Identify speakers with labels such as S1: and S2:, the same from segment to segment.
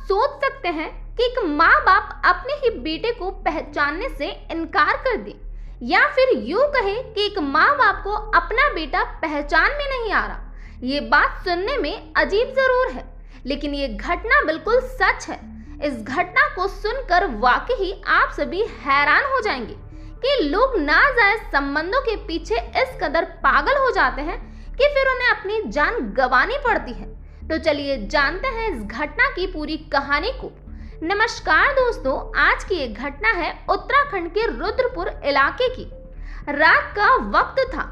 S1: सोच सकते हैं कि एक माँ बाप अपने ही बेटे को पहचानने से इनकार कर दे, या फिर यूं कहे कि एक माँ बाप को अपना बेटा पहचान में नहीं आ रहा। ये बात सुनने में अजीब जरूर है, लेकिन ये घटना बिल्कुल सच है। इस घटना को सुनकर वाकई ही आप सभी हैरान हो जाएंगे कि लोग नाजायज संबंधों के पीछे इस कदर पागल हो जाते हैं कि फिर उन्हें अपनी जान गंवानी पड़ती है। तो चलिए जानते हैं इस घटना की पूरी कहानी को। नमस्कार दोस्तों, आज की ये घटना है उत्तराखंड के रुद्रपुर इलाके की। रात का वक्त था,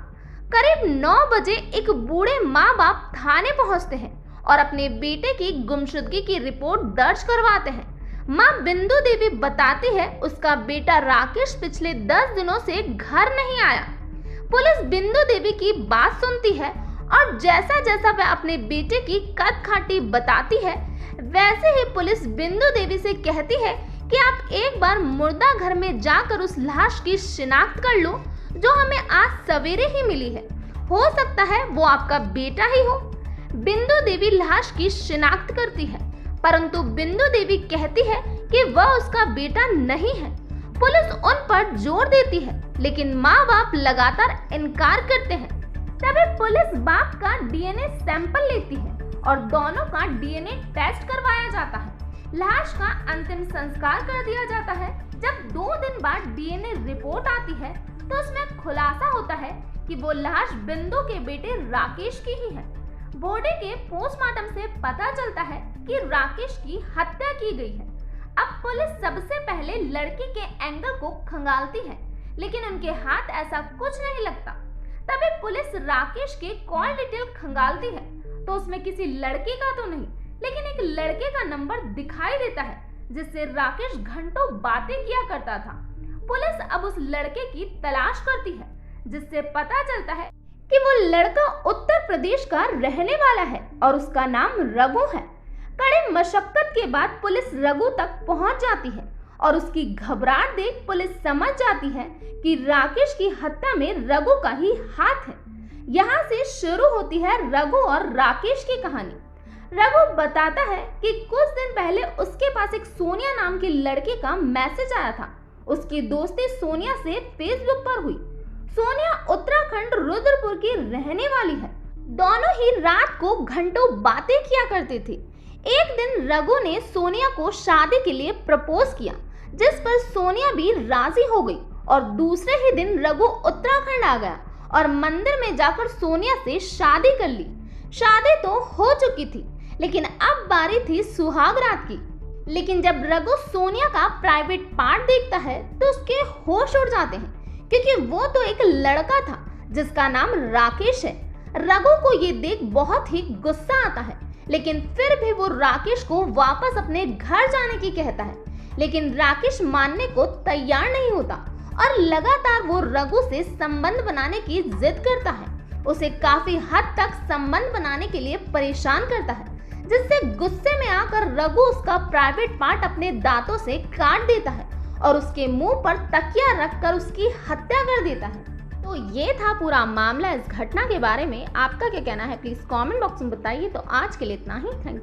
S1: करीब 9 बजे एक बूढ़े माँ बाप थाने पहुंचते हैं और अपने बेटे की गुमशुदगी की रिपोर्ट दर्ज करवाते हैं। माँ बिंदु देवी बताती है उसका बेटा राकेश पिछले 10 दिनों से घर नहीं आया। पुलिस बिंदु देवी की बात सुनती है और जैसा जैसा वह अपने बेटे की कद काठी बताती है, वैसे ही पुलिस बिंदु देवी से कहती है कि आप एक बार मुर्दा घर में जाकर उस लाश की शिनाख्त कर लो जो हमें आज सवेरे ही मिली है। हो सकता है वो आपका बेटा ही हो। बिंदु देवी लाश की शिनाख्त करती है, परंतु बिंदु देवी कहती है कि वह उसका बेटा नहीं है। पुलिस उन पर जोर देती है, लेकिन माँ बाप लगातार इनकार करते हैं। तभी पुलिस बाप का डीएनए सैंपल लेती है और दोनों का डीएनए टेस्ट करवाया जाता है। लाश का अंतिम संस्कार कर दिया जाता है। जब 2 दिन बाद डीएनए रिपोर्ट आती है तो उसमें खुलासा होता है कि वो लाश बिंदु के बेटे राकेश की ही है। बॉडी के पोस्टमार्टम से पता चलता है कि राकेश की हत्या की गई है। अब पुलिस सबसे पहले लड़की के एंगल को खंगालती है, लेकिन उनके हाथ ऐसा कुछ नहीं लगता। तभी पुलिस राकेश के कॉल डिटेल खंगालती है तो उसमें किसी लड़के का तो नहीं, लेकिन एक लड़के का नंबर दिखाई देता है जिससे राकेश घंटों बातें किया करता था। पुलिस अब उस लड़के की तलाश करती है, जिससे पता चलता है कि वो लड़का उत्तर प्रदेश का रहने वाला है और उसका नाम रघु है। कड़ी मशक्कत के बाद पुलिस रघु तक पहुंच जाती है और उसकी घबराहट देख पुलिस समझ जाती है कि राकेश की हत्या में रघु का ही हाथ है। यहाँ से शुरू होती है रघु और राकेश की कहानी। रघु बताता है कि कुछ दिन पहले उसके पास एक सोनिया नाम की लड़की का मैसेज आया था। उसकी दोस्ती सोनिया से फेसबुक पर हुई। सोनिया उत्तराखंड रुद्रपुर की रहने वाली है। दोनों ही रात को घंटों बातें किया करते थे। एक दिन रघु ने सोनिया को शादी के लिए प्रपोज किया, जिस पर सोनिया भी राजी हो गई और दूसरे ही दिन रघु उत्तराखंड आ गया और मंदिर में जाकर सोनिया से शादी कर ली। शादी तो हो चुकी थी, लेकिन अब बारी थी सुहाग रात की। लेकिन जब रघु सोनिया का प्राइवेट पार्ट देखता है तो उसके होश उड़ जाते हैं, क्योंकि वो तो एक लड़का था जिसका नाम राकेश है। रघु को ये देख बहुत ही गुस्सा आता है, लेकिन फिर भी वो राकेश को वापस अपने घर जाने की कहता है। लेकिन राकेश मानने को तैयार नहीं होता और लगातार वो रघु से संबंध बनाने की जिद करता है। उसे काफी हद तक संबंध बनाने के लिए परेशान करता है, जिससे गुस्से में आकर रघु उसका प्राइवेट पार्ट अपने दांतों से काट देता है और उसके मुंह पर तकिया रखकर उसकी हत्या कर देता है। तो ये था पूरा मामला। इस घटना के बारे में आपका क्या कहना है, प्लीज कमेंट बॉक्स में बताइए। तो आज के लिए इतना ही। Thank you.